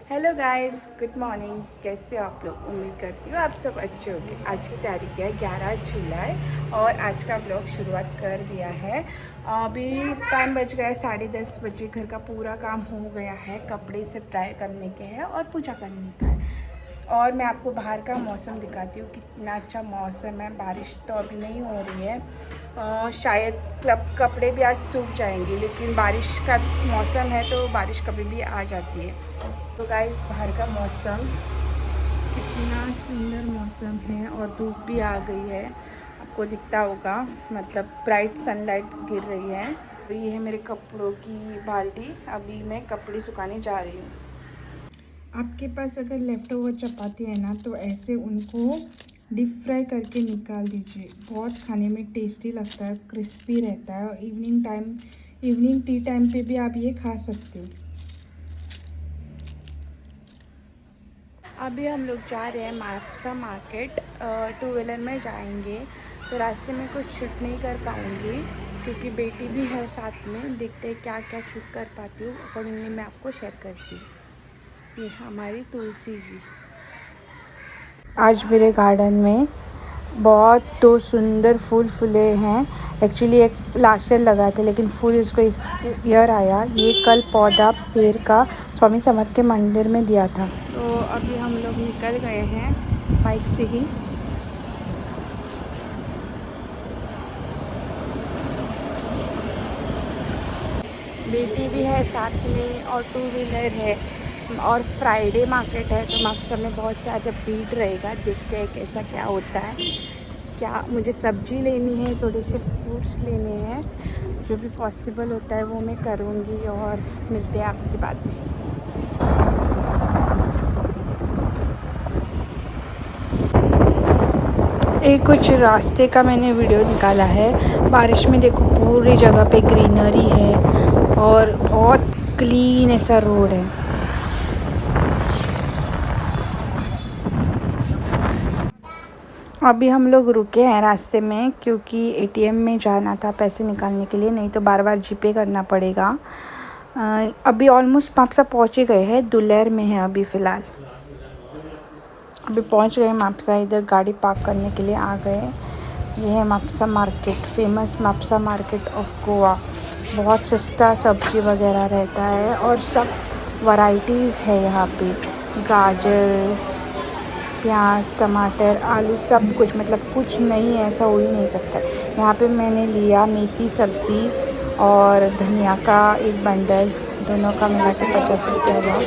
Hello guys, good morning. कैसे हो आप लोग? उम्मीद करती हूँ आप सब अच्छे होंगे। आज की तारीख है 11 जुलाई और आज का व्लॉग शुरुआत कर दिया है। अभी टाइम बज गया है 10:30 बजे। घर का पूरा काम हो गया है, कपड़े सिर्फ ड्राई करने के हैं और पूजा करने का है। और मैं आपको बाहर का मौसम दिखाती हूँ, कितना अच्छा मौसम है। बारिश तो अभी नहीं हो रही है, शायद कपड़े भी आज सूख जाएंगे, लेकिन बारिश का मौसम है तो बारिश कभी भी आ जाती है। तो गाइस, बाहर का मौसम कितना सुंदर मौसम है और धूप भी आ गई है, आपको दिखता होगा, मतलब ब्राइट सनलाइट गिर रही है। तो ये है मेरे कपड़ों की बाल्टी, अभी मैं कपड़े सुखाने जा रही हूँ। आपके पास अगर लेफ्ट ओवर चपाती है ना, तो ऐसे उनको डीप फ्राई करके निकाल दीजिए। बहुत खाने में टेस्टी लगता है, क्रिस्पी रहता है। और इवनिंग टी टाइम पे भी आप ये खा सकते हो। अभी हम लोग जा रहे हैं मापसा मार्केट, टू व्हीलर में जाएंगे। तो रास्ते में कुछ शूट नहीं कर पाऊँगी क्योंकि बेटी भी है साथ में। देखते हैं क्या क्या शूट कर पाती हूँ, अकॉर्डिंगली मैं आपको शेयर करती हूँ। ये हमारी तुलसी जी। आज मेरे गार्डन में बहुत दो सुंदर फूल फूले हैं। एक्चुअली एक लास्ट ईयर लगाए थे, लेकिन फूल इसको इस ईयर आया। ये कल पौधा पेड़ का स्वामी समर्थ के मंदिर में दिया था। तो अभी हम लोग निकल गए हैं बाइक से ही। बेटी भी है साथ में और टू व्हीलर है। और फ्राइडे मार्केट है तो मार्केट में बहुत ज़्यादा भीड़ रहेगा। देखते हैं कैसा क्या होता है। क्या मुझे सब्जी लेनी है, थोड़े से फ्रूट्स लेने हैं। जो भी पॉसिबल होता है वो मैं करूँगी और मिलते हैं आपसे बाद में। एक कुछ रास्ते का मैंने वीडियो निकाला है। बारिश में देखो पूरी जगह पे ग्रीनरी है और बहुत क्लीन ऐसा रोड है। अभी हम लोग रुके हैं रास्ते में क्योंकि एटीएम में जाना था पैसे निकालने के लिए, नहीं तो बार बार जीपे करना पड़ेगा। अभी ऑलमोस्ट मापसा पहुँच ही गए हैं, दुलेर में है अभी फ़िलहाल। अभी पहुँच गए मापसा, इधर गाड़ी पार्क करने के लिए आ गए। ये है Mapusa market, famous Mapusa market of Goa. बहुत सस्ता सब्जी वगैरह रहता है और सब वैरायटीज़ है यहाँ पे। गाजर, प्याज, टमाटर, आलू, सब कुछ, मतलब कुछ नहीं है ऐसा हो ही नहीं सकता। यहाँ पे मैंने लिया मेथी सब्ज़ी और धनिया का एक बंडल, दोनों का मिला के 50 रुपये हुआ।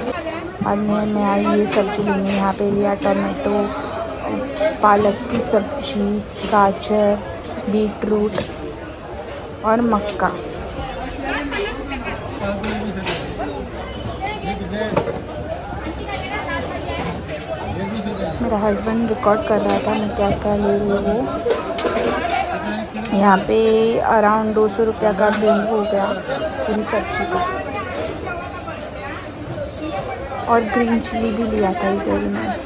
और मैं आई ये सब्ज़ी लेने। यहाँ पे लिया टमाटो, पालक की सब्ज़ी, गाजर, बीटरूट और मक्का। मेरा हस्बैंड रिकॉर्ड कर रहा था मैं क्या क्या ले रही हूँ। यहाँ पे अराउंड 200 रुपया का बिल हो गया पूरी सब्ज़ी का। और ग्रीन चिली भी लिया था इधर ही मैंने।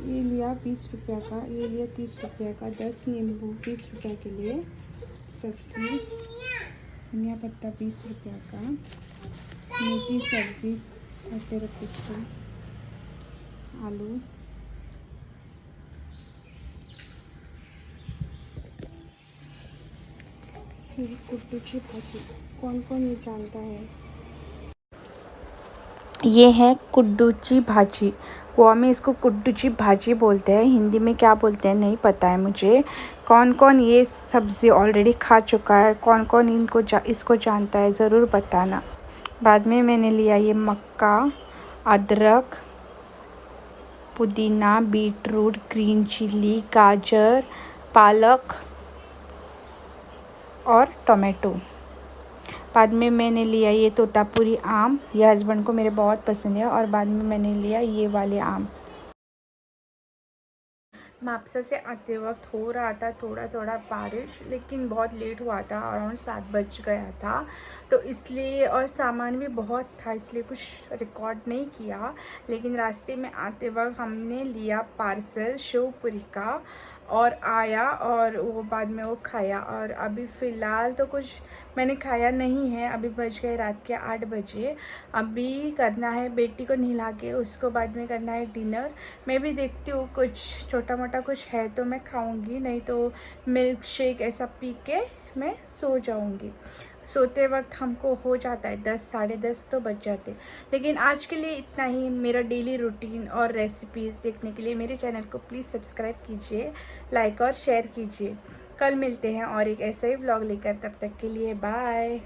ये लिया 20 रुपया का, ये लिया 30 रुपया का, 10 नींबू 20 रुपया के लिए, सब्जी धनिया पत्ता 20 रुपया का, मेथी सब्जी 30 रुपये का, आलू, ये कुड्डूची भाजी कौन कौन ये जानता है? ये है कुड्डूची भाजी। गोवा में इसको कुड्डूची भाजी बोलते हैं, हिंदी में क्या बोलते हैं नहीं पता है मुझे। कौन कौन ये सब्ज़ी ऑलरेडी खा चुका है, कौन कौन इसको जानता है, ज़रूर बताना। बाद में मैंने लिया ये मक्का, अदरक, पुदीना, बीटरूट, ग्रीन चिली, गाजर, पालक और टोमेटो। बाद में मैंने लिया ये तोतापुरी आम, ये हस्बैंड को मेरे बहुत पसंद है। और बाद में मैंने लिया ये वाले आम। मापसा से आते वक्त हो रहा था थोड़ा थोड़ा बारिश, लेकिन बहुत लेट हुआ था, अराउंड 7 बज गया था, तो इसलिए और सामान भी बहुत था इसलिए कुछ रिकॉर्ड नहीं किया। लेकिन रास्ते में आते वक्त हमने लिया पार्सल शिवपुरी का और आया और वो बाद में वो खाया। और अभी फ़िलहाल तो कुछ मैंने खाया नहीं है, अभी बज गए रात के 8 बजे। अभी करना है बेटी को नहला के, उसको बाद में करना है डिनर। मैं भी देखती हूँ कुछ छोटा मोटा कुछ है तो मैं खाऊंगी, नहीं तो मिल्क शेक ऐसा पी के मैं सो जाऊंगी। सोते वक्त हमको हो जाता है 10 साढ़े 10 तो बज जाते। लेकिन आज के लिए इतना ही। मेरा डेली रूटीन और रेसिपीज़ देखने के लिए मेरे चैनल को प्लीज़ सब्सक्राइब कीजिए, लाइक और शेयर कीजिए। कल मिलते हैं और एक ऐसा ही व्लॉग लेकर, तब तक के लिए बाय।